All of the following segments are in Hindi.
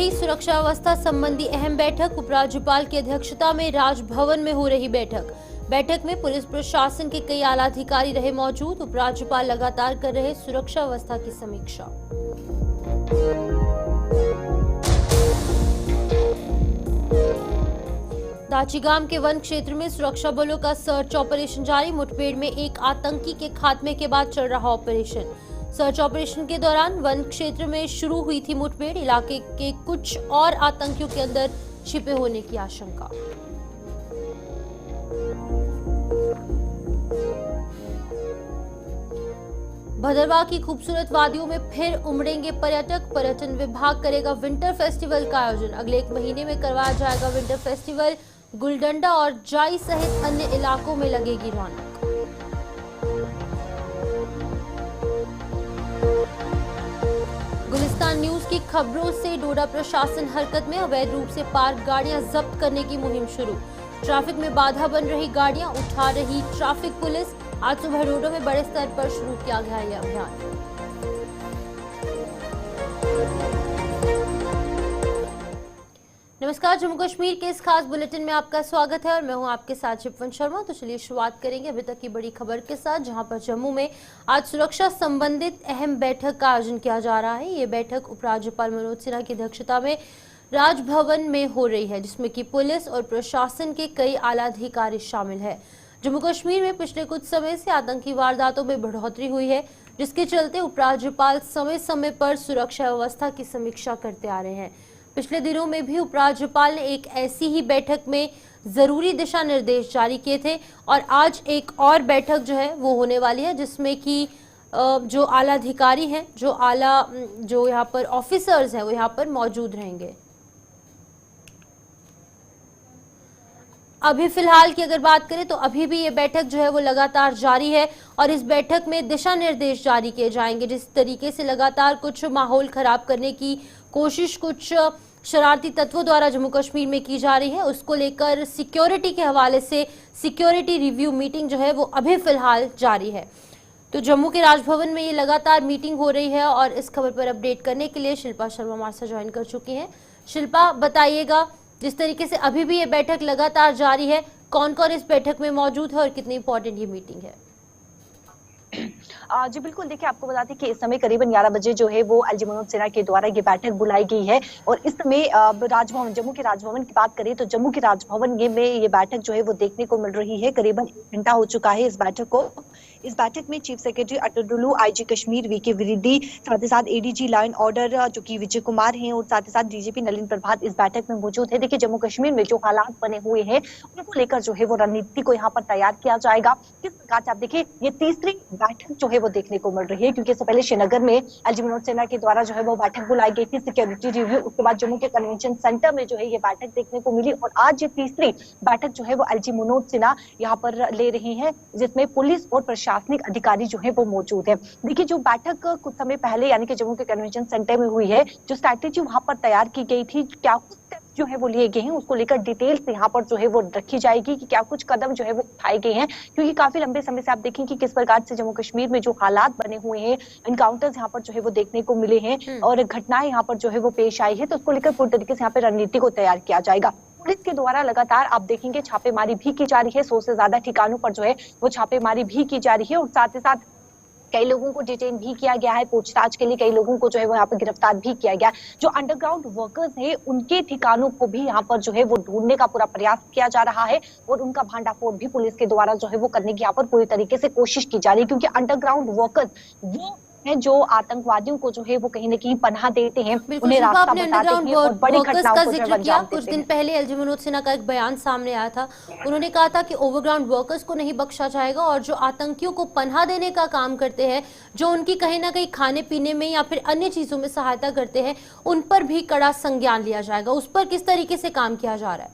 रही सुरक्षा व्यवस्था संबंधी अहम बैठक। उपराज्यपाल की अध्यक्षता में राजभवन में हो रही बैठक में पुलिस प्रशासन के कई आला अधिकारी रहे मौजूद। उपराज्यपाल लगातार कर रहे सुरक्षा व्यवस्था की समीक्षा। दाचीगाम के वन क्षेत्र में सुरक्षा बलों का सर्च ऑपरेशन जारी। मुठभेड़ में एक आतंकी के खात्मे के बाद चल रहा ऑपरेशन। सर्च ऑपरेशन के दौरान वन क्षेत्र में शुरू हुई थी मुठभेड़। इलाके के कुछ और आतंकियों के अंदर छिपे होने की आशंका। भदरवाह की खूबसूरत वादियों में फिर उमड़ेंगे पर्यटक। पर्यटन विभाग करेगा विंटर फेस्टिवल का आयोजन। अगले 1 महीने में करवाया जाएगा विंटर फेस्टिवल। गुलडंडा और जाई सहित अन्य इलाकों में लगेगी रौनक। गुलिस्तान न्यूज की खबरों से डोडा प्रशासन हरकत में। अवैध रूप से पार्क गाड़ियां जब्त करने की मुहिम शुरू। ट्रैफिक में बाधा बन रही गाड़ियां उठा रही ट्रैफिक पुलिस। आज सुबह डोडा में बड़े स्तर पर शुरू किया गया यह अभियान। नमस्कार, जम्मू कश्मीर के इस खास बुलेटिन में आपका स्वागत है और मैं हूं आपके साथ शिपवन शर्मा। तो चलिए शुरुआत करेंगे अभी तक की बड़ी खबर के साथ, जहां पर जम्मू में आज सुरक्षा संबंधित अहम बैठक का आयोजन किया जा रहा है। ये बैठक उपराज्यपाल मनोज सिन्हा की अध्यक्षता में राजभवन में हो रही है, जिसमें कि पुलिस और प्रशासन के कई आला अधिकारी शामिल है। जम्मू कश्मीर में पिछले कुछ समय से आतंकी वारदातों में बढ़ोतरी हुई है, जिसके चलते उपराज्यपाल समय समय पर सुरक्षा व्यवस्था की समीक्षा करते आ रहे हैं। पिछले दिनों में भी उपराज्यपाल ने एक ऐसी ही बैठक में जरूरी दिशा निर्देश जारी किए थे और आज एक और बैठक जो है वो होने वाली है, जिसमें कि जो आला अधिकारी हैं, जो यहाँ पर ऑफिसर्स हैं, वो यहाँ पर मौजूद रहेंगे। अभी फिलहाल की अगर बात करें तो अभी भी ये बैठक जो है वो लगातार जारी है और इस बैठक में दिशा निर्देश जारी किए जाएंगे। जिस तरीके से लगातार कुछ माहौल खराब करने की कोशिश कुछ शरारती तत्वों द्वारा जम्मू कश्मीर में की जा रही है, उसको लेकर सिक्योरिटी के हवाले से सिक्योरिटी रिव्यू मीटिंग जो है वो अभी फिलहाल जारी है। तो जम्मू के राजभवन में ये लगातार मीटिंग हो रही है और इस खबर पर अपडेट करने के लिए शिल्पा शर्मा हमारे साथ ज्वाइन कर चुकी हैं। शिल्पा, बताइएगा, जिस तरीके से अभी भी ये बैठक लगातार जारी है, कौन कौन इस बैठक में मौजूद है और कितनी इंपॉर्टेंट ये मीटिंग है? जी बिल्कुल, देखिए आपको बता दें कि इस समय करीबन 11 बजे जो है वो एलजी मनोज सिन्हा के द्वारा ये बैठक बुलाई गई है और इस समय राजभवन, जम्मू के राजभवन की बात करें तो जम्मू के राजभवन में ये बैठक जो है वो देखने को मिल रही है। करीबन 1 घंटा हो चुका है इस बैठक को। इस बैठक में chief secretary Atal Dulloo, IG Kashmir VK Birdi, साथ ही साथ एडीजी लॉ एंड ऑर्डर जो कि विजय कुमार हैं और साथ ही साथ डीजीपी नलिन प्रभात इस बैठक में मौजूद है। देखिए जम्मू कश्मीर में जो हालात बने हुए हैं उनको लेकर जो है वो रणनीति को यहाँ पर तैयार किया जाएगा। किस प्रकार से आप देखिए ये तीसरी बैठक जो है वो देखने को मिल रही है, क्योंकि इससे पहले श्रीनगर में एलजी मनोज सिन्हा के द्वारा जो है वो बैठक बुलाई गई थी सिक्योरिटी रिव्यू। उसके बाद जम्मू के कन्वेंशन सेंटर में जो है ये बैठक देखने को मिली और आज ये तीसरी बैठक जो है वो एलजी मनोज सिन्हा यहाँ पर ले रहे हैं, जिसमें पुलिस और प्रशासनिक अधिकारी जो है वो मौजूद है। देखिए जो बैठक कुछ समय पहले यानी कि जम्मू के कन्वेंशन सेंटर में हुई है, जो स्ट्रैटेजी वहां पर तैयार की गई थी, क्या जो है वो लिए गए हैं, उसको लेकर डिटेल से यहाँ पर जो है वो रखी जाएगी कि क्या कुछ कदम जो है वो उठाए गए हैं। क्योंकि काफी लंबे समय से आप देखें कि किस प्रकार से जम्मू कश्मीर में जो हालात बने हुए हैं, एनकाउंटर्स यहाँ पर जो है वो देखने को मिले हैं और घटनाएं यहाँ पर जो है वो पेश आई है, तो उसको लेकर पूरी तरीके से यहाँ पे रणनीति को तैयार किया जाएगा। पुलिस के द्वारा लगातार आप देखेंगे छापेमारी भी की जा रही है। 100 से ज्यादा ठिकानों पर जो है वो छापेमारी भी की जा रही है और साथ ही साथ कई लोगों को डिटेन भी किया गया है पूछताछ के लिए। कई लोगों को जो है वो यहाँ पर गिरफ्तार भी किया गया। जो अंडरग्राउंड वर्कर्स हैं उनके ठिकानों को भी यहाँ पर जो है वो ढूंढने का पूरा प्रयास किया जा रहा है और उनका भांडाफोड़ भी पुलिस के द्वारा जो है वो करने की यहाँ पर पूरी तरीके से कोशिश की जा रही है, क्योंकि अंडरग्राउंड वर्कर्स वो हैं जो आतंकवादियों को जो है वो कहीं न कहीं पनाह देते हैं, उन्हें रास्ता बताते हैं और बड़ी घटनाओं को जो है कुछ दिन पहले एलजी मनोज सिन्हा का एक बयान सामने आया था। उन्होंने कहा था कि ओवरग्राउंड वर्कर्स को नहीं बख्शा जाएगा और जो आतंकियों को पनाह देने का काम करते हैं, जो उनकी कहीं ना कहीं खाने पीने में या फिर अन्य चीजों में सहायता करते हैं, उन पर भी कड़ा संज्ञान लिया जाएगा। उस पर किस तरीके से काम किया जा रहा है?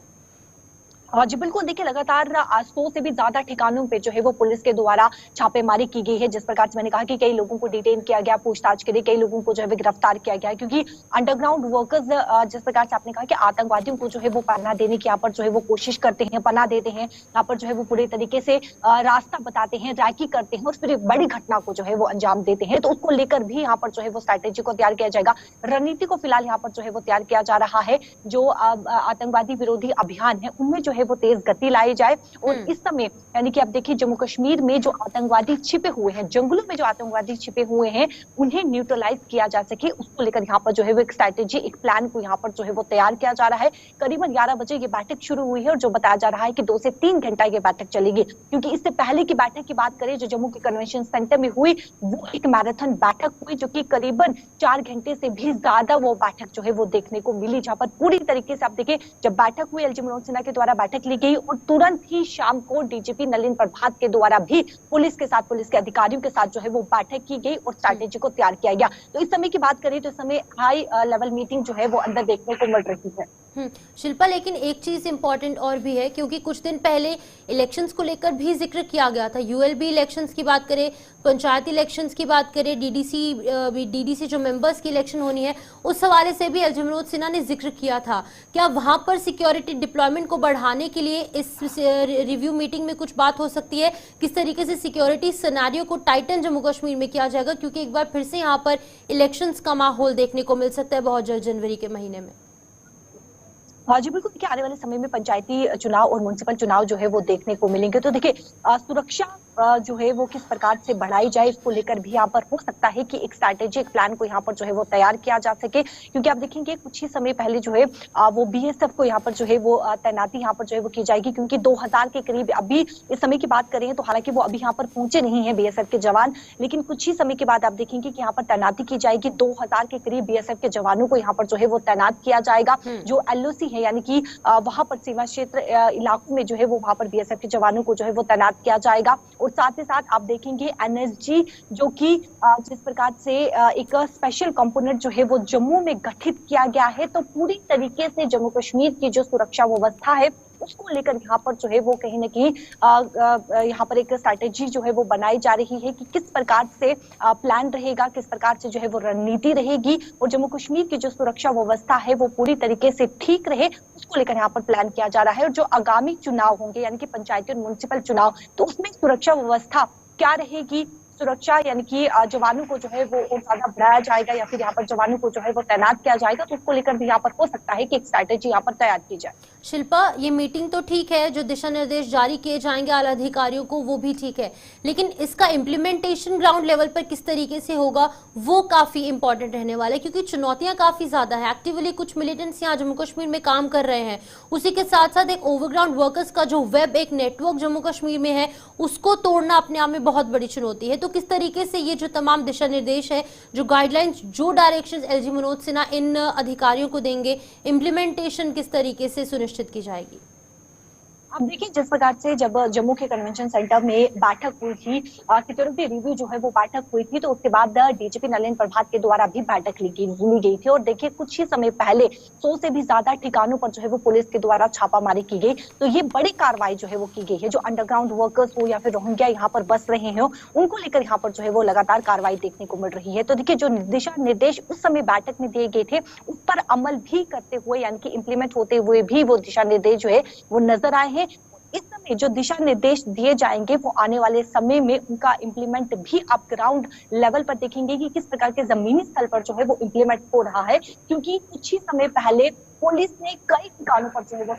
हाँ जी बिल्कुल, देखिए लगातार 100 से भी ज्यादा ठिकानों पे जो है वो पुलिस के द्वारा छापेमारी की गई है। जिस प्रकार से मैंने कहा कि कई लोगों को डिटेन किया गया, पूछताछ के लिए कई लोगों को जो है वो गिरफ्तार किया गया है, क्योंकि अंडरग्राउंड वर्कर्स, जिस प्रकार से आपने कहा कि आतंकवादियों को जो है वो पनाह देने की यहाँ पर जो है वो कोशिश करते हैं, पनाह देते हैं, यहाँ पर जो है वो पूरे तरीके से रास्ता बताते हैं, रैकी करते हैं और फिर एक बड़ी घटना को जो है वो अंजाम देते हैं। तो उसको लेकर भी यहाँ पर जो है वो स्ट्रैटेजी को तैयार किया जाएगा, रणनीति को फिलहाल यहाँ पर जो है वो तैयार किया जा रहा है। जो आतंकवादी विरोधी अभियान है उनमें जो है वो तेज गति लाई जाए। और इस समय यानी कि आप देखिए जम्मू कश्मीर में जो आतंकवादी छिपे हुए हैं, जंगलों में जो आतंकवादी छिपे हुए हैं, उन्हें न्यूट्रलाइज किया जा सके, उसको लेकर यहाँ पर जो है वो एक स्ट्रैटेजी, एक प्लान को यहाँ पर जो है वो तैयार किया जा रहा है। करीबन 11 बजे ये बैठक शुरू हुई है और जो बताया जा रहा है कि 2 से 3 घंटा ये बैठक चलेगी, क्योंकि इससे पहले की बैठक की बात करें जो जम्मू के कन्वेंशन सेंटर में हुई, वो एक मैराथन बैठक हुई जो कि करीबन 4 घंटे से भी ज्यादा वो बैठक जो है वो देखने को मिली, जहां पर पूरी तरीके से आप देखिए जब बैठक हुई एलजी मनोज सिन्हा के द्वारा बैठक ली गई और तुरंत ही शाम को डीजीपी नलिन प्रभात के द्वारा भी पुलिस के साथ, पुलिस के अधिकारियों के साथ जो है वो बैठक की गई और स्ट्रैटेजी को तैयार किया गया। तो इस समय की बात करें तो इस समय हाई लेवल मीटिंग जो है वो अंदर देखने को मिल रही है। शिल्पा, लेकिन एक चीज इंपॉर्टेंट और भी है, क्योंकि कुछ दिन पहले इलेक्शंस को लेकर भी जिक्र किया गया था। यूएलबी इलेक्शंस की बात करें, पंचायती इलेक्शंस की बात करें, डीडीसी जो मेंबर्स की इलेक्शन होनी है, उस हवाले से भी एलजी मनोज सिन्हा ने जिक्र किया था। क्या वहां पर सिक्योरिटी डिप्लॉयमेंट को बढ़ाने के लिए इस रिव्यू मीटिंग में कुछ बात हो सकती है? किस तरीके से सिक्योरिटी सिनेरियो को टाइटन जम्मू कश्मीर में किया जाएगा, क्योंकि एक बार फिर से यहाँ पर इलेक्शंस का माहौल देखने को मिल सकता है बहुत जल्द, जनवरी के महीने में? हाँ जी बिल्कुल, देखिए आने वाले समय में पंचायती चुनाव और म्युनिसिपल चुनाव जो है वो देखने को मिलेंगे। तो देखिए सुरक्षा जो है वो किस प्रकार से बढ़ाई जाए, इसको लेकर भी यहाँ पर हो सकता है कि एक स्ट्रैटेजिक प्लान को यहाँ पर जो है वो तैयार किया जा सके, क्योंकि आप देखेंगे कुछ ही समय पहले जो है वो बीएसएफ को यहाँ पर जो है वो तैनाती यहाँ पर जो है वो की जाएगी, क्योंकि 2000 के करीब अभी इस समय की बात करें तो हालांकि वो अभी यहाँ पर पहुंचे नहीं है बीएसएफ के जवान, लेकिन कुछ ही समय के बाद आप देखेंगे कि यहाँ पर तैनाती की जाएगी। 2000 के करीब बीएसएफ के जवानों को यहाँ पर जो है वो तैनात किया जाएगा। जो एलओसी है यानी कि वहां पर सीमा क्षेत्र इलाकों में जो है वो वहां पर बीएसएफ के जवानों को जो है वो तैनात किया जाएगा। और साथ ही साथ आप देखेंगे एनएसजी जो कि जिस प्रकार से एक स्पेशल कंपोनेंट जो है वो जम्मू में गठित किया गया है, तो पूरी तरीके से जम्मू कश्मीर की जो सुरक्षा व्यवस्था है उसको लेकर यहाँ पर जो है वो कहीं ना कहीं यहाँ पर एक स्ट्रैटेजी जो है वो बनाई जा रही है कि किस प्रकार से प्लान रहेगा, किस प्रकार से जो है वो रणनीति रहेगी और जम्मू कश्मीर की जो सुरक्षा व्यवस्था है वो पूरी तरीके से ठीक रहे, उसको लेकर यहाँ पर प्लान किया जा रहा है। और जो आगामी चुनाव होंगे यानी कि पंचायती और म्युनिसिपल चुनाव, तो उसमें सुरक्षा व्यवस्था क्या रहेगी, सुरक्षा यानी कि जवानों को जो है वो ज्यादा बढ़ाया जाएगा या फिर यहाँ पर जवानों को जो है वो तैनात किया जाएगा, तो उसको लेकर भी यहाँ पर हो सकता है कि एक स्ट्रैटेजी यहाँ पर तैयार की जाए। शिल्पा, ये मीटिंग तो ठीक है, जो दिशा निर्देश जारी किए जाएंगे आला अधिकारियों को वो भी ठीक है, लेकिन इसका इम्प्लीमेंटेशन ग्राउंड लेवल पर किस तरीके से होगा वो काफी इंपॉर्टेंट रहने वाला है, क्योंकि चुनौतियां काफी ज्यादा है। एक्टिवली कुछ मिलिटेंट्स यहाँ जम्मू कश्मीर में काम कर रहे हैं, उसी के साथ साथ एक ओवरग्राउंड वर्कर्स का जो वेब, एक नेटवर्क जम्मू कश्मीर में है, उसको तोड़ना अपने आप में बहुत बड़ी चुनौती है। तो किस तरीके से ये जो तमाम दिशा निर्देश है, जो गाइडलाइंस, जो डायरेक्शंस एलजी मनोज सिन्हा इन अधिकारियों को देंगे, इम्प्लीमेंटेशन किस तरीके से सुनिश्चित की जाएगी? अब देखिए जिस प्रकार से जब जम्मू के कन्वेंशन सेंटर में बैठक हुई थी, सिक्योरिटी रिव्यू जो है वो बैठक हुई थी, तो उसके बाद डीजीपी नलिन प्रभात के द्वारा भी बैठक ली गई थी। और देखिए कुछ ही समय पहले 100 से भी ज्यादा ठिकानों पर जो है वो पुलिस के द्वारा छापामारी की गई। तो ये बड़ी कार्रवाई जो है वो की गई है। जो अंडरग्राउंड वर्कर्स हो या फिर रोहिंग्या यहाँ पर बस रहे हो, उनको लेकर यहाँ पर जो है वो लगातार कार्रवाई देखने को मिल रही है। तो देखिए जो दिशा निर्देश उस समय बैठक में दिए गए थे उस पर अमल भी करते हुए यानी कि इम्प्लीमेंट होते हुए भी वो दिशा निर्देश जो है वो नजर आए हैं। इस समय जो दिशा निर्देश दिए जाएंगे वो आने वाले समय में उनका इम्प्लीमेंट भी आप ग्राउंड लेवल पर देखेंगे कि किस प्रकार के जमीनी स्तर पर जो है वो इम्प्लीमेंट हो रहा है, क्योंकि कुछ ही समय पहले पुलिस ने कई ठिकानों पर जो है वो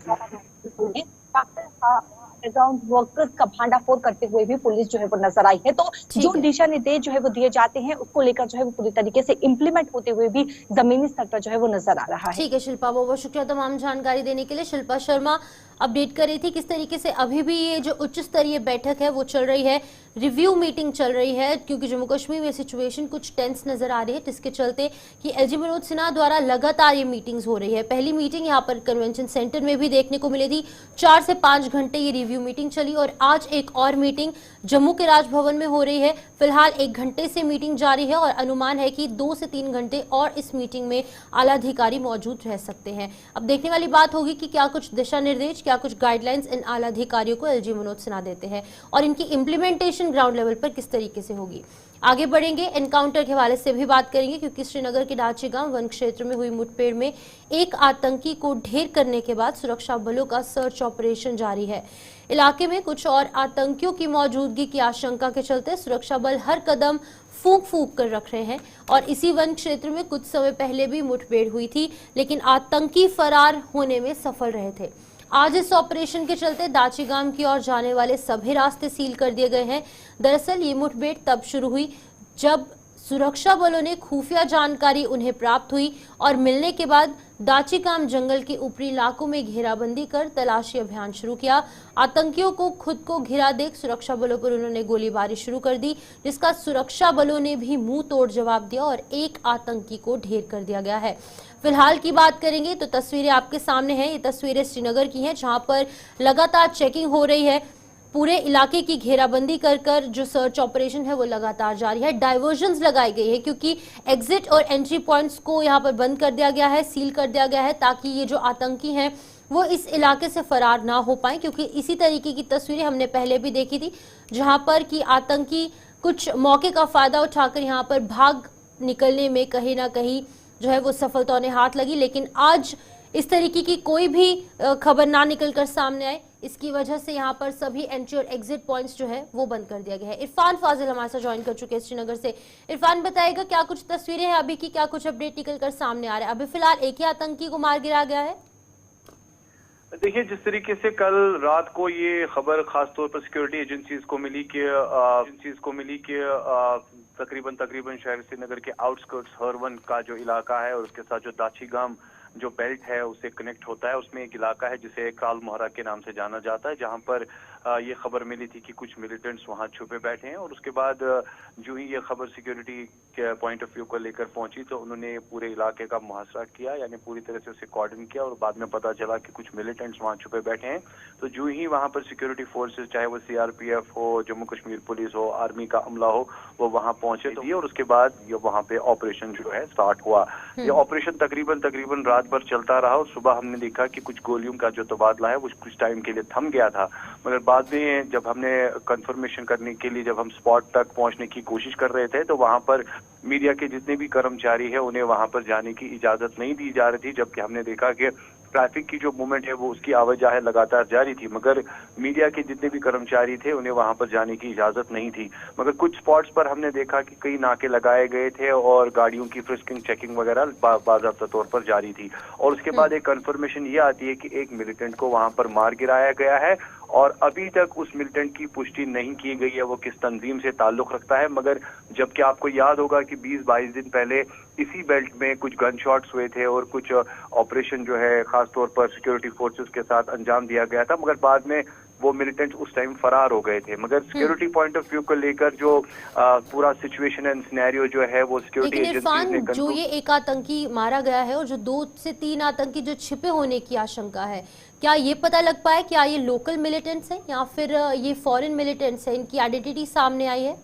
अंडरग्राउंड वर्कर्स का भांडाफोड़ करते हुए भी पुलिस जो है वो नजर आई है। तो जो दिशा निर्देश जो है वो दिए जाते हैं उसको लेकर जो है वो पूरी तरीके से इम्प्लीमेंट होते हुए भी जमीनी स्तर पर जो है वो नजर आ रहा है। ठीक है शिल्पा, बहुत बहुत शुक्रिया तमाम जानकारी देने के लिए। शिल्पा शर्मा अपडेट कर रही थी किस तरीके से अभी भी ये जो उच्च स्तरीय बैठक है वो चल रही है, रिव्यू मीटिंग चल रही है, क्योंकि जम्मू कश्मीर में सिचुएशन कुछ टेंस नजर आ रही है, जिसके चलते कि एलजी मनोज सिन्हा द्वारा लगातार ये मीटिंग्स हो रही है। पहली मीटिंग यहाँ पर कन्वेंशन सेंटर में भी देखने को मिली थी, 4 से 5 घंटे ये रिव्यू मीटिंग चली, और आज एक और मीटिंग जम्मू के राजभवन में हो रही है। फिलहाल 1 घंटे से मीटिंग जारी है और अनुमान है कि 2 से 3 घंटे और इस मीटिंग में आला अधिकारी मौजूद रह सकते हैं। अब देखने वाली बात होगी कि क्या कुछ दिशा निर्देश, क्या कुछ गाइडलाइंस इन आला अधिकारियों को एलजी मनोज सिन्हा देते हैं और इनकी इम्प्लीमेंटेशन ग्राउंड लेवल पर किस तरीके से होगी। आगे बढ़ेंगे, एनकाउंटर के हवाले से भी बात करेंगे क्योंकि श्रीनगर के डाची गांव वन क्षेत्र में हुई मुठभेड़ में एक आतंकी को ढेर करने के बाद सुरक्षा बलों का सर्च ऑपरेशन जारी है। इलाके में कुछ और आतंकियों की मौजूदगी की आशंका के चलते सुरक्षा बल हर कदम फूंक फूंक कर रख रहे हैं और इसी वन क्षेत्र में कुछ समय पहले भी मुठभेड़ हुई थी, लेकिन आतंकी फरार होने में सफल रहे थे। आज इस ऑपरेशन के चलते दाची गांव की ओर जाने वाले सभी रास्ते सील कर दिए गए हैं। दरअसल ये मुठभेड़ तब शुरू हुई जब सुरक्षा बलों ने खुफिया जानकारी उन्हें प्राप्त हुई और मिलने के बाद दाचीगाम जंगल के ऊपरी इलाकों में घेराबंदी कर तलाशी अभियान शुरू किया। आतंकियों को खुद को घिरा देख सुरक्षा बलों पर उन्होंने गोलीबारी शुरू कर दी, जिसका सुरक्षा बलों ने भी मुंह तोड़ जवाब दिया और एक आतंकी को ढेर कर दिया गया है। फिलहाल की बात करेंगे तो तस्वीरें आपके सामने हैं। ये तस्वीरें श्रीनगर की हैं जहां पर लगातार चेकिंग हो रही है। पूरे इलाके की घेराबंदी कर जो सर्च ऑपरेशन है वो लगातार जारी है। डाइवर्जन्स लगाई गई है क्योंकि एग्जिट और एंट्री पॉइंट्स को यहाँ पर बंद कर दिया गया है, सील कर दिया गया है ताकि ये जो आतंकी हैं वो इस इलाके से फरार ना हो पाए, क्योंकि इसी तरीके की तस्वीरें हमने पहले भी देखी थी जहां पर कि आतंकी कुछ मौके का फायदा उठाकर यहाँ पर भाग निकलने में कहीं ना कहीं जो है वो सफलता उन्हें हाथ लगी। लेकिन आज इस तरीके की कोई भी खबर ना निकलकर सामने आए, इसकी वजह से यहाँ पर सभी एंट्री और एग्जिट पॉइंट्स जो है वो बंद कर दिया गया है। इरफान फाजिल हमारे साथ ज्वाइन कर चुके हैं श्रीनगर से। इरफान बताएगा क्या कुछ तस्वीरें हैं अभी की, क्या कुछ अपडेट निकल कर सामने आ रहा है? अभी फिलहाल एक ही आतंकी को मार गिरा गया है। देखिए, जिस तरीके से कल रात को ये खबर खासतौर पर सिक्योरिटी एजेंसीज को मिली कि तकरीबन शहर श्रीनगर के आउटस्कर्ट्स हरवन का जो इलाका है और उसके साथ जो दाचीगाम जो बेल्ट है उससे कनेक्ट होता है, उसमें एक इलाका है जिसे काल मोहरा के नाम से जाना जाता है, जहां पर ये खबर मिली थी कि कुछ मिलिटेंट्स वहां छुपे बैठे हैं। और उसके बाद जो ही ये खबर सिक्योरिटी के पॉइंट ऑफ व्यू को लेकर पहुंची तो उन्होंने पूरे इलाके का मुहासरा किया, यानी पूरी तरह से उसे कॉर्डन किया और बाद में पता चला कि कुछ मिलिटेंट्स वहां छुपे बैठे हैं। तो जो ही वहां पर सिक्योरिटी फोर्सेज, चाहे वो सीआरपीएफ हो, जम्मू कश्मीर पुलिस हो, आर्मी का अमला हो, वो वहां पहुंचे तो और उसके बाद ये वहां पे ऑपरेशन जो है स्टार्ट हुआ। ये ऑपरेशन तकरीबन रात भर चलता रहा और सुबह हमने देखा कि कुछ गोलियों का जो तबादला है वो कुछ टाइम के लिए थम गया था, मगर बाद में जब हमने कंफर्मेशन करने के लिए जब हम स्पॉट तक पहुंचने की कोशिश कर रहे थे तो वहां पर मीडिया के जितने भी कर्मचारी हैं उन्हें वहां पर जाने की इजाजत नहीं दी जा रही थी, जबकि हमने देखा कि ट्रैफिक की जो मूवमेंट है वो उसकी आवाजाही लगातार जारी थी, मगर मीडिया के जितने भी कर्मचारी थे उन्हें वहां पर जाने की इजाजत नहीं थी। मगर कुछ स्पॉट्स पर हमने देखा कि कई नाके लगाए गए थे और गाड़ियों की फ्रिस्किंग, चेकिंग वगैरह बाज़ाब्ता तौर पर जारी थी। और उसके बाद एक कंफर्मेशन ये आती है कि एक मिलिटेंट को वहां पर मार गिराया गया है और अभी तक उस मिलिटेंट की पुष्टि नहीं की गई है वो किस तंजीम से ताल्लुक रखता है। मगर जबकि आपको याद होगा कि 20-22 दिन पहले इसी बेल्ट में कुछ गन शॉट्स हुए थे और कुछ ऑपरेशन जो है खासतौर पर सिक्योरिटी फोर्सेस के साथ अंजाम दिया गया था, मगर बाद में वो मिलिटेंट उस टाइम फरार हो गए थे। मगर सिक्योरिटी पॉइंट ऑफ व्यू को लेकर जो पूरा सिचुएशन एंड सिनेरियो जो है वो सिक्योरिटी एजेंसीज ने जो ये एक आतंकी मारा गया है और जो 2 से 3 आतंकी जो छिपे होने की आशंका है, क्या ये पता लग पाया क्या ये लोकल मिलिटेंट्स हैं या फिर ये फॉरेन मिलिटेंट्स हैं? इनकी आइडेंटिटी सामने आई है?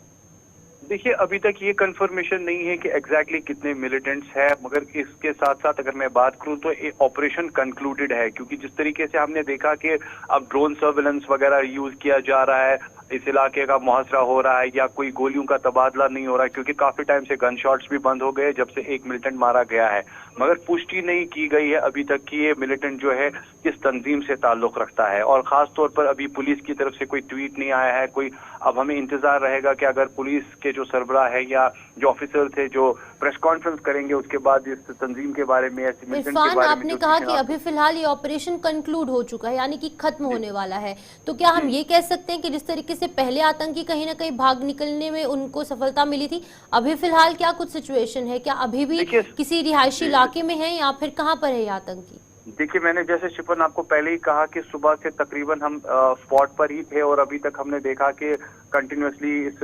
देखिए, अभी तक ये कंफर्मेशन नहीं है कि एग्जैक्टली कितने मिलिटेंट्स हैं, मगर इसके साथ साथ अगर मैं बात करूं तो ये ऑपरेशन कंक्लूडेड है, क्योंकि जिस तरीके से हमने देखा कि अब ड्रोन सर्वेलेंस वगैरह यूज किया जा रहा है, इस इलाके का मुहासरा हो रहा है या कोई गोलियों का तबादला नहीं हो रहा है, क्योंकि काफी टाइम से गन शॉट्स भी बंद हो गए जब से एक मिलिटेंट मारा गया है, मगर पुष्टि नहीं की गई है अभी तक कि ये मिलिटेंट जो है किस तंजीम से ताल्लुक रखता है। और खास तौर पर अभी पुलिस की तरफ से कोई ट्वीट नहीं आया है कोई। अब हमें इंतजार रहेगा कि अगर पुलिस के जो सरबराह है या जो ऑफिसर थे जो प्रेस कॉन्फ्रेंस करेंगे उसके बाद इस तंजीम के बारे में, ऐसे मिलिटेंट के बारे में। आपने कहा कि अभी फिलहाल ये ऑपरेशन कंक्लूड हो चुका है, यानी कि खत्म होने वाला है, तो क्या हम ये कह सकते हैं कि जिस तरीके से पहले आतंकी कहीं ना कहीं भाग निकलने में उनको सफलता मिली थी, अभी फिलहाल क्या कुछ सिचुएशन है? क्या अभी भी किसी रिहायशी इलाके में है या फिर कहाँ पर है ये आतंकी? देखिए, मैंने जैसे शिपन आपको पहले ही कहा कि सुबह से तकरीबन हम स्पॉट पर ही थे और अभी तक हमने देखा कि कंटिन्यूसली इस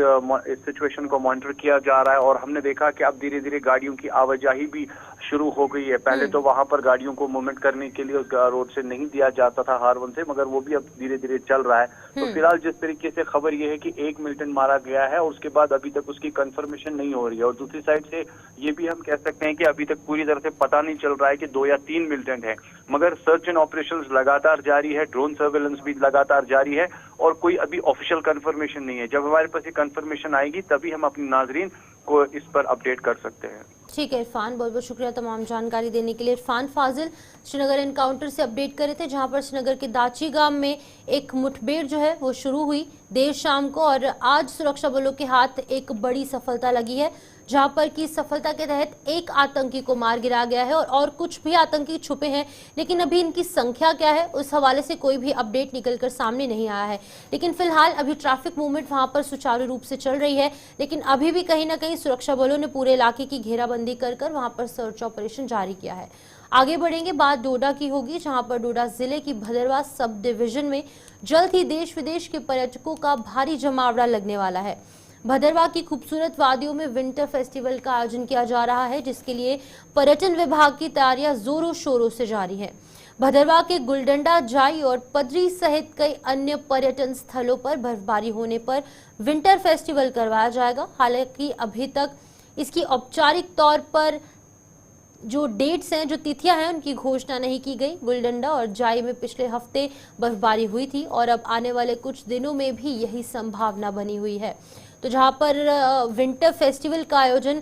सिचुएशन को मॉनिटर किया जा रहा है और हमने देखा कि अब धीरे धीरे गाड़ियों की आवाजाही भी शुरू हो गई है। पहले तो वहां पर गाड़ियों को मूवमेंट करने के लिए उस रोड से नहीं दिया जाता था हारवन से, मगर वो भी अब धीरे धीरे चल रहा है। तो फिलहाल जिस तरीके से खबर ये है कि एक मिलिटेंट मारा गया है और उसके बाद अभी तक उसकी कंफर्मेशन नहीं हो रही है, और दूसरी साइड से ये भी हम कह सकते हैं कि अभी तक पूरी तरह से पता नहीं चल रहा है कि 2 या 3 मिलिटेंट हैं। मगर सर्च एंड ऑपरेशंस लगातार जारी है, ड्रोन सर्वेलेंस भी लगातार जारी है और कोई अभी ऑफिशियल कंफर्मेशन नहीं है। जब हमारे पास ये कंफर्मेशन आएगी तभी हम अपने नाजरीन को इस पर अपडेट कर सकते हैं। ठीक है इरफान, बहुत बहुत शुक्रिया तमाम जानकारी देने के लिए। इरफान फाजिल श्रीनगर एनकाउंटर से अपडेट करे थे, जहां पर श्रीनगर के दाची गांव में एक मुठभेड़ जो है वो शुरू हुई देर शाम को और आज सुरक्षा बलों के हाथ एक बड़ी सफलता लगी है, जहां पर की सफलता के तहत एक आतंकी को मार गिरा गया है और कुछ भी आतंकी छुपे हैं, लेकिन अभी इनकी संख्या क्या है उस हवाले से कोई भी अपडेट निकलकर सामने नहीं आया है। लेकिन फिलहाल अभी ट्रैफिक मूवमेंट वहां पर सुचारू रूप से चल रही है, लेकिन अभी भी कहीं ना कहीं सुरक्षा बलों ने पूरे इलाके की घेराबंदी कर वहां पर सर्च ऑपरेशन जारी किया है। आगे बढ़ेंगे, बात डोडा की होगी, जहां पर डोडा जिले की भदरवा सब डिवीजन में जल्द ही देश विदेश के पर्यटकों का भारी जमावड़ा लगने वाला है। भदरवा की खूबसूरत वादियों में विंटर फेस्टिवल का आयोजन किया जा रहा है, जिसके लिए पर्यटन विभाग की तैयारियां जोरों शोरों से जारी है। भदरवा के गुलडंडा, जाई और पदरी सहित कई अन्य पर्यटन स्थलों पर बर्फबारी होने पर विंटर फेस्टिवल करवाया जाएगा। हालांकि अभी तक इसकी औपचारिक तौर पर जो डेट्स हैं, जो तिथियां हैं, उनकी घोषणा नहीं की गई। गुलडंडा और जाई में पिछले हफ्ते बर्फबारी हुई थी और अब आने वाले कुछ दिनों में भी यही संभावना बनी हुई है। तो जहां पर विंटर फेस्टिवल का आयोजन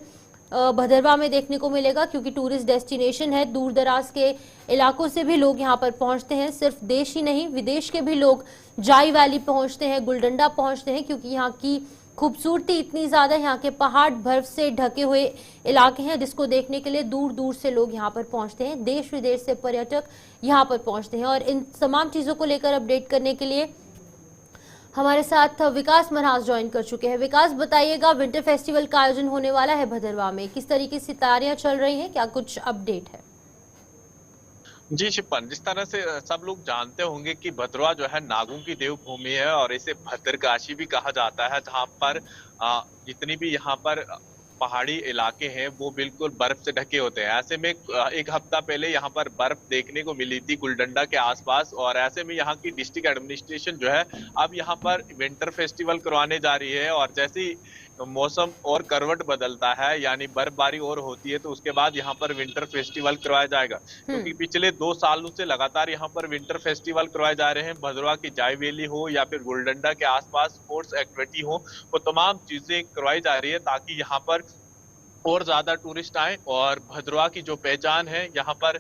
भदरवा में देखने को मिलेगा, क्योंकि टूरिस्ट डेस्टिनेशन है, दूर दराज के इलाकों से भी लोग यहां पर पहुंचते हैं। सिर्फ देश ही नहीं, विदेश के भी लोग जाई वैली पहुंचते हैं, गुलडंडा पहुंचते हैं, क्योंकि यहाँ की खूबसूरती इतनी ज्यादा, यहाँ के पहाड़ बर्फ से ढके हुए इलाके हैं, जिसको देखने के लिए दूर दूर से लोग यहाँ पर पहुंचते हैं। देश विदेश से पर्यटक यहाँ पर पहुंचते हैं और इन तमाम चीजों को लेकर अपडेट करने के लिए हमारे साथ विकास मनहास ज्वाइन कर चुके हैं। विकास, बताइएगा, विंटर फेस्टिवल का आयोजन होने वाला है भदरवा में, किस तरीके से तैयारियां चल रही हैं, क्या कुछ अपडेट है? जी शिपन, जिस तरह से सब लोग जानते होंगे कि भदरवा जो है नागों की देवभूमि है और इसे भद्रकाशी भी कहा जाता है, जहां पर जितनी भी यहाँ पर पहाड़ी इलाके हैं वो बिल्कुल बर्फ से ढके होते हैं। ऐसे में एक हफ्ता पहले यहाँ पर बर्फ देखने को मिली थी गुलडंडा के आसपास और ऐसे में यहाँ की डिस्ट्रिक्ट एडमिनिस्ट्रेशन जो है अब यहाँ पर विंटर फेस्टिवल करवाने जा रही है और जैसे ही मौसम और करवट बदलता है यानी बर्फबारी और होती है तो उसके बाद यहाँ पर विंटर फेस्टिवल करवाया जाएगा, क्योंकि पिछले 2 सालों से लगातार यहाँ पर विंटर फेस्टिवल करवाए जा रहे हैं। भदरवा की जाई वैली हो या फिर गुलडंडा के आसपास स्पोर्ट्स एक्टिविटी हो, वो तमाम चीजें करवाई जा रही है ताकि यहाँ पर और ज्यादा टूरिस्ट आए और भदरवा की जो पहचान है, यहाँ पर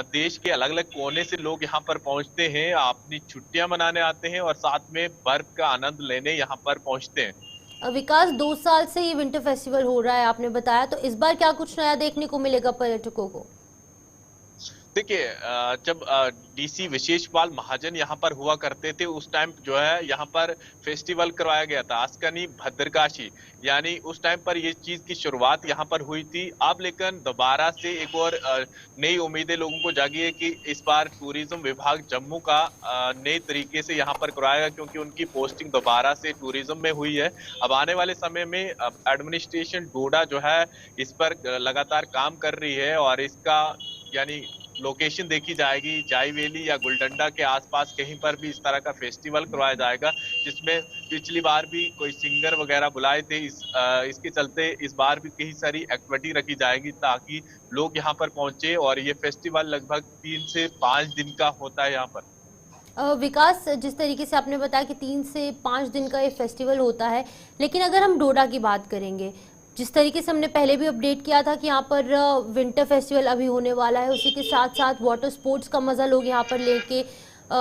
देश के अलग अलग कोने से लोग यहाँ पर पहुंचते हैं, अपनी छुट्टियां मनाने आते हैं और साथ में बर्फ का आनंद लेने यहाँ पर पहुंचते हैं। विकास, 2 साल से ये विंटर फेस्टिवल हो रहा है आपने बताया, तो इस बार क्या कुछ नया देखने को मिलेगा पर्यटकों को? देखिए, जब डीसी विशेषपाल महाजन यहाँ पर हुआ करते थे उस टाइम जो है यहाँ पर फेस्टिवल करवाया गया था, आस्कनी भद्रकाशी, यानी उस टाइम पर ये चीज की शुरुआत यहाँ पर हुई थी। अब लेकिन दोबारा से एक और नई उम्मीदें लोगों को जागी है कि इस बार टूरिज्म विभाग जम्मू का नए तरीके से यहाँ पर करवाएगा, क्योंकि उनकी पोस्टिंग दोबारा से टूरिज्म में हुई है। अब आने वाले समय में एडमिनिस्ट्रेशन डोडा जो है इस पर लगातार काम कर रही है और इसका यानी लोकेशन देखी जाएगी, जाई वैली या गुलडंडा के आसपास कहीं पर भी इस तरह का फेस्टिवल करवाया जाएगा, जिसमें पिछली बार भी कोई सिंगर वगैरह बुलाए थे। इसके चलते इस बार भी कई सारी एक्टिविटी रखी जाएगी ताकि लोग यहाँ पर पहुंचे और ये फेस्टिवल लगभग 3 से 5 दिन का होता है यहाँ पर। विकास, जिस तरीके से आपने बताया कि 3 से 5 दिन का ये फेस्टिवल होता है, लेकिन अगर हम डोडा की बात करेंगे, जिस तरीके से हमने पहले भी अपडेट किया था कि यहाँ पर विंटर फेस्टिवल अभी होने वाला है, उसी के साथ साथ वाटर स्पोर्ट्स का मजा लोग यहाँ पर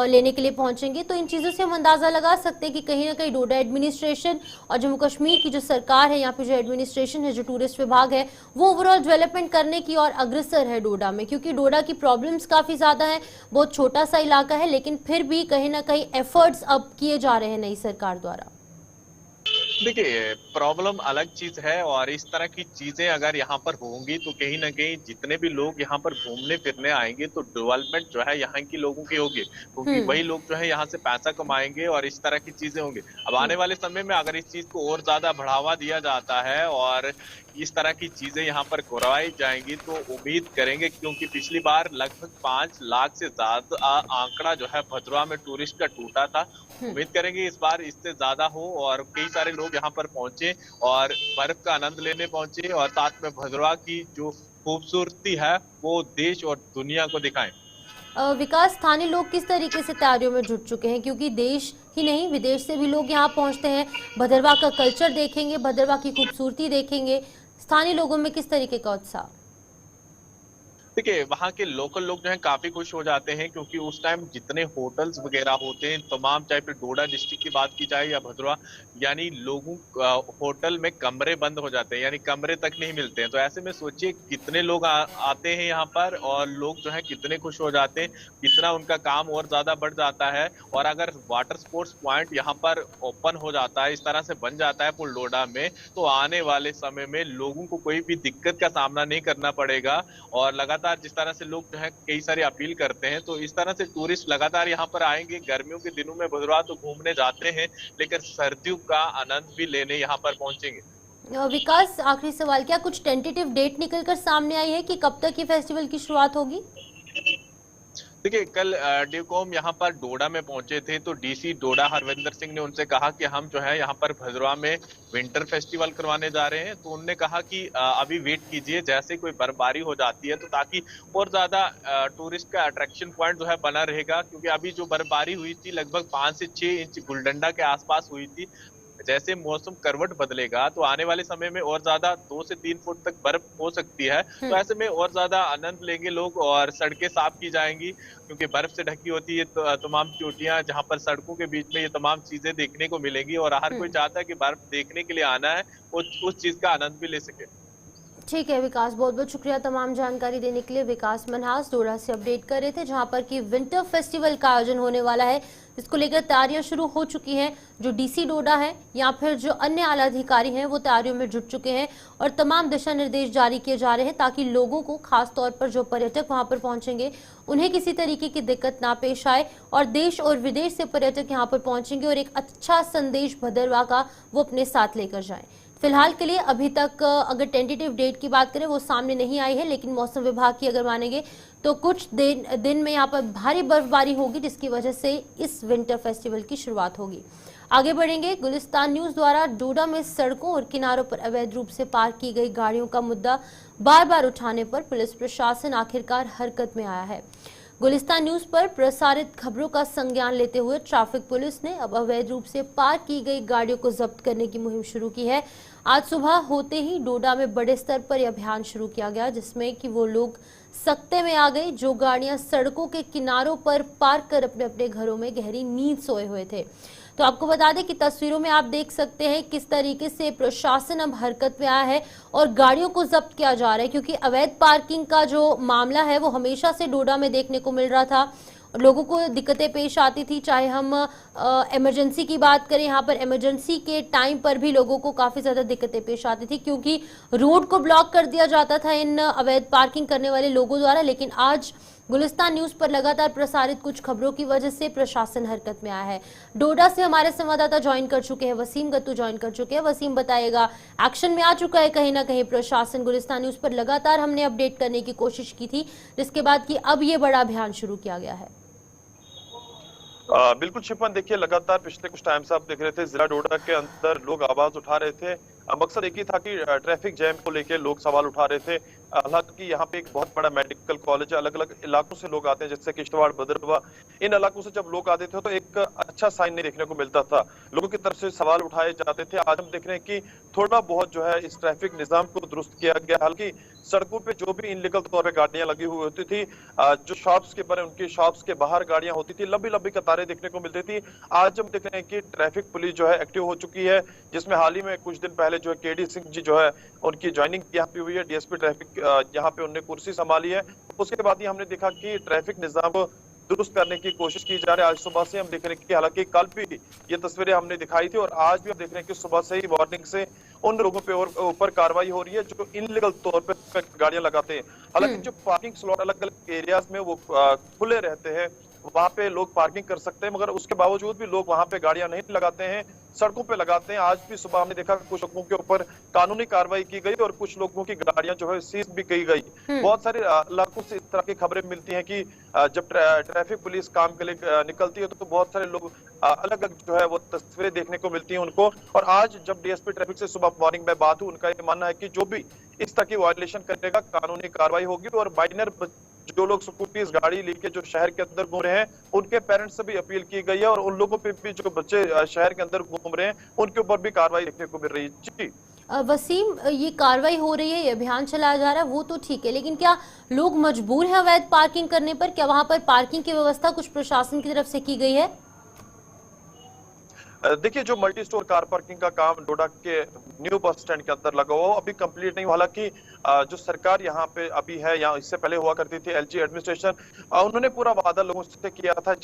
लेने के लिए पहुंचेंगे, तो इन चीज़ों से हम अंदाज़ा लगा सकते हैं कि कहीं ना कहीं डोडा एडमिनिस्ट्रेशन और जम्मू कश्मीर की जो सरकार है, यहाँ पे जो एडमिनिस्ट्रेशन है, जो टूरिस्ट विभाग है, वो ओवरऑल डेवलपमेंट करने की और अग्रसर है डोडा में, क्योंकि डोडा की प्रॉब्लम्स काफ़ी ज़्यादा हैं, बहुत छोटा सा इलाका है, लेकिन फिर भी कहीं ना कहीं एफर्ट्स अब किए जा रहे हैं नई सरकार द्वारा। देखिए, प्रॉब्लम अलग चीज है और इस तरह की चीजें अगर यहाँ पर होंगी तो कहीं ना कहीं जितने भी लोग यहाँ पर घूमने फिरने आएंगे तो डेवलपमेंट जो है यहाँ की लोगों की होगी, क्योंकि वही लोग जो है यहाँ से पैसा कमाएंगे और इस तरह की चीजें होंगी। अब आने वाले समय में अगर इस चीज को और ज्यादा बढ़ावा दिया जाता है और इस तरह की चीजें यहाँ पर करवाई जाएंगी तो उम्मीद करेंगे, क्योंकि पिछली बार लगभग 5 लाख से ज्यादा आंकड़ा जो है भदरवा में टूरिस्ट का टूटा था। उम्मीद करेंगे इस बार इससे ज्यादा हो और कई सारे लोग यहाँ पर पहुंचे और बर्फ का आनंद लेने पहुंचे और साथ में भदरवा की जो खूबसूरती है वो देश और दुनिया को दिखाएं। विकास, स्थानीय लोग किस तरीके से तैयारियों में जुट चुके हैं, क्योंकि देश ही नहीं विदेश से भी लोग यहाँ पहुँचते हैं, भदरवा का कल्चर देखेंगे, भदरवा की खूबसूरती देखेंगे, स्थानीय लोगों में किस तरीके का उत्साह? देखिए, वहाँ के लोकल लोग जो हैं काफी खुश हो जाते हैं, क्योंकि उस टाइम जितने होटल्स वगैरह होते हैं तमाम, चाहे फिर डोडा डिस्ट्रिक्ट की बात की जाए या भदरवा, यानी लोगों होटल में कमरे बंद हो जाते हैं, यानी कमरे तक नहीं मिलते हैं। तो ऐसे में सोचिए कितने लोग आते हैं यहाँ पर, और लोग जो है कितने खुश हो जाते हैं, कितना उनका काम और ज्यादा बढ़ जाता है। और अगर वाटर स्पोर्ट्स पॉइंट यहाँ पर ओपन हो जाता है, इस तरह से बन जाता है पुल डोडा में, तो आने वाले समय में लोगों को कोई भी दिक्कत का सामना नहीं करना पड़ेगा। और लगातार जिस तरह से लोग जो है कई सारी अपील करते हैं, तो इस तरह से टूरिस्ट लगातार यहाँ पर आएंगे। गर्मियों के दिनों में भदरवा तो घूमने जाते हैं, लेकिन सर्दियों का आनंद भी लेने यहाँ पर पहुंचेंगे। विकास, आखिरी सवाल, क्या कुछ टेंटेटिव डेट निकलकर सामने आई है कि कब तक ये फेस्टिवल की शुरुआत होगी? देखिए, कल डीकॉम यहाँ पर डोडा में पहुंचे थे, तो डीसी डोडा हरविंदर सिंह ने उनसे कहा कि हम जो है यहाँ पर भदरवा में विंटर फेस्टिवल करवाने जा रहे हैं। तो उन्होंने कहा कि अभी वेट कीजिए, जैसे कोई बर्फबारी हो जाती है तो ताकि और ज्यादा टूरिस्ट का अट्रैक्शन पॉइंट जो है बना रहेगा। क्योंकि अभी जो बर्फबारी हुई थी लगभग 5 से 6 इंच गुलडंडा के आसपास हुई थी। जैसे मौसम करवट बदलेगा तो आने वाले समय में और ज्यादा 2 से 3 फुट तक बर्फ हो सकती है। तो ऐसे में और ज्यादा आनंद लेंगे लोग, और सड़कें साफ की जाएंगी, क्योंकि बर्फ से ढकी होती है तो तमाम चोटियां, जहां पर सड़कों के बीच में ये तमाम चीजें देखने को मिलेंगी। और हर कोई चाहता है कि बर्फ देखने के लिए आना है, उस चीज का आनंद भी ले सके। ठीक है विकास, बहुत बहुत शुक्रिया तमाम जानकारी देने के लिए। विकास मनहास डोडा से अपडेट कर रहे थे, जहां पर कि विंटर फेस्टिवल का आयोजन होने वाला है, इसको लेकर तैयारियां शुरू हो चुकी हैं। जो डीसी डोडा है या फिर जो अन्य आला अधिकारी हैं वो तैयारियों में जुट चुके हैं और तमाम दिशा निर्देश जारी किए जा रहे हैं, ताकि लोगों को, खास तौर पर जो पर्यटक वहां पर पहुंचेंगे, उन्हें किसी तरीके की दिक्कत ना पेश आए, और देश और विदेश से पर्यटक यहाँ पर पहुंचेंगे और एक अच्छा संदेश भदरवा का वो अपने साथ लेकर जाएं। फिलहाल के लिए अभी तक अगर टेंटेटिव डेट की बात करें वो सामने नहीं आई है, लेकिन मौसम विभाग की अगर मानेंगे तो कुछ दिन में यहाँ पर भारी बर्फबारी होगी, जिसकी वजह से इस विंटर फेस्टिवल की शुरुआत होगी। आगे बढ़ेंगे। गुलिस्तान न्यूज द्वारा डोडा में सड़कों और किनारों पर अवैध रूप से पार्क की गई गाड़ियों का मुद्दा बार बार उठाने पर पुलिस प्रशासन आखिरकार हरकत में आया है। गुलिस्तान न्यूज पर प्रसारित खबरों का संज्ञान लेते हुए ट्रैफिक पुलिस ने अब अवैध रूप से पार्क की गई गाड़ियों को जब्त करने की मुहिम शुरू की है। आज सुबह होते ही डोडा में बड़े स्तर पर यह अभियान शुरू किया गया, जिसमें कि वो लोग सख्ते में आ गए जो गाड़ियां सड़कों के किनारों पर पार्क कर अपने अपने घरों में गहरी नींद सोए हुए थे। तो आपको बता दें कि तस्वीरों में आप देख सकते हैं किस तरीके से प्रशासन अब हरकत में आया है और गाड़ियों को जब्त किया जा रहा है, क्योंकि अवैध पार्किंग का जो मामला है वो हमेशा से डोडा में देखने को मिल रहा था। लोगों को दिक्कतें पेश आती थी, चाहे हम इमरजेंसी की बात करें, यहाँ पर इमरजेंसी के टाइम पर भी लोगों को काफ़ी ज़्यादा दिक्कतें पेश आती थी, क्योंकि रोड को ब्लॉक कर दिया जाता था इन अवैध पार्किंग करने वाले लोगों द्वारा। लेकिन आज गुलिस्तान न्यूज पर लगातार प्रसारित कुछ खबरों की वजह से प्रशासन हरकत में आया है। डोडा से हमारे संवाददाता ज्वाइन कर चुके हैं, वसीम गत्तू ज्वाइन कर चुके हैं। वसीम, बताइएगा, एक्शन में आ चुका है कहीं ना कहीं प्रशासन? गुलिस्तान न्यूज पर लगातार हमने अपडेट करने की कोशिश की थी, जिसके बाद कि अब ये बड़ा अभियान शुरू किया गया है। बिल्कुल शिफान, देखिए लगातार पिछले कुछ टाइम से आप देख रहे थे जिला डोडा के अंदर लोग आवाज उठा रहे थे। मकसद एक ही था कि ट्रैफिक जैम को लेकर लोग सवाल उठा रहे थे। हालांकि यहाँ पे एक बहुत बड़ा मेडिकल कॉलेज है, अलग अलग इलाकों से लोग आते हैं, जैसे किश्तवाड़, भदरवा, इन इलाकों से जब लोग आते थे तो एक अच्छा साइन नहीं देखने को मिलता था, लोगों की तरफ से सवाल उठाए जाते थे। आज हम देख रहे हैं कि थोड़ा बहुत जो है इस ट्रैफिक निजाम को दुरुस्त किया गया। हालांकि सड़कों पे जो भी इनलीगल तौर पे गाड़ियां लगी हुई होती थी, जो शॉप्स के बने उनकी शॉप्स के बाहर गाड़ियां होती थी, लंबी लंबी कतारें देखने को मिलती थी। आज हम देख रहे हैं कि ट्रैफिक पुलिस जो है एक्टिव हो चुकी है, जिसमें हाल ही में कुछ दिन पहले जो है केडी सिंह जी जो है उनकी ज्वाइनिंग यहाँ पे हुई है, डीएसपी ट्रैफिक यहाँ पे उन्होंने कुर्सी संभाली है। उसके बाद ही हमने देखा कि ट्रैफिक निजाम को दुरुस्त करने की कोशिश की जा रही है। आज सुबह से हम देख रहे हैं कि हालांकि कल भी ये तस्वीरें हमने दिखाई थी और आज भी हम देख रहे हैं कि सुबह से ही वार्निंग से उन लोगों पे ऊपर कार्रवाई हो रही है जो इनलीगल तौर पे गाड़ियां लगाते हैं। हालांकि जो पार्किंग स्लॉट अलग अलग एरियाज में वो खुले रहते हैं, वहां पे लोग पार्किंग कर सकते हैं, मगर उसके बावजूद भी लोग वहां पे गाड़ियां नहीं लगाते हैं, सड़कों पे लगाते हैं। आज भी सुबह हमने देखा कुछ लोगों के ऊपर कानूनी कार्रवाई की गई और कुछ लोगों की गाड़ियां जो है सीज भी की गई। बहुत सारे इलाकों से इस तरह की खबरें मिलती हैं कि जब ट्रैफिक पुलिस काम के लिए निकलती है तो बहुत सारे लोग अलग अलग जो है वो तस्वीरें देखने को मिलती हैं उनको। और आज जब डीएसपी ट्रैफिक से सुबह मॉर्निंग में बात हुई, उनका ये मानना है कि जो भी इस तरह की वायलेशन करेगा कानूनी कार्रवाई होगी और माइनर जो लोग स्कूटीज गाड़ी लेके जो शहर के अंदर घूम रहे हैं उनके पेरेंट्स से भी अपील की गई है और उन लोगों पे भी जो बच्चे शहर के अंदर घूम रहे हैं उनके ऊपर भी कार्रवाई देखने को मिल रही है। जी वसीम, ये कार्रवाई हो रही है, ये अभियान चलाया जा रहा है, वो तो ठीक है, लेकिन क्या लोग मजबूर हैं अवैध पार्किंग करने पर? क्या वहां पर पार्किंग की व्यवस्था कुछ प्रशासन की तरफ से की गई है? देखिए, जो मल्टी स्टोर कार पार्किंग का काम डोडा के न्यू बस स्टैंड के अंदर लगा हुआ अभी कंप्लीट नहीं हुआ। हालांकि जो सरकार यहाँ पे अभी है या इससे पहले हुआ करती थी एलजी एडमिनिस्ट्रेशन, उन्होंने पूरा वादा लोगों से किया था।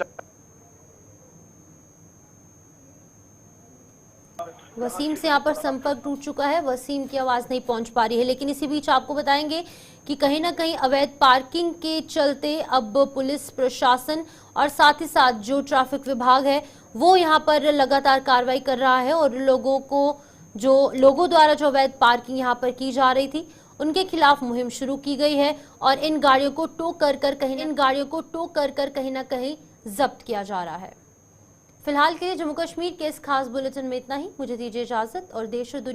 वसीम से यहाँ पर संपर्क टूट चुका है, वसीम की आवाज नहीं पहुंच पा रही है, लेकिन इसी बीच आपको बताएंगे कि कहीं ना कहीं अवैध पार्किंग के चलते अब पुलिस प्रशासन और साथ ही साथ जो ट्रैफिक विभाग है वो यहाँ पर लगातार कार्रवाई कर रहा है और लोगों द्वारा जो अवैध पार्किंग यहाँ पर की जा रही थी उनके खिलाफ मुहिम शुरू की गई है और इन गाड़ियों को टो कर कर कहीं ना कहीं जब्त किया जा रहा है। फिलहाल के लिए जम्मू कश्मीर के इस खास बुलेटिन में इतना ही। मुझे दीजिए इजाजत और देश और दुनिया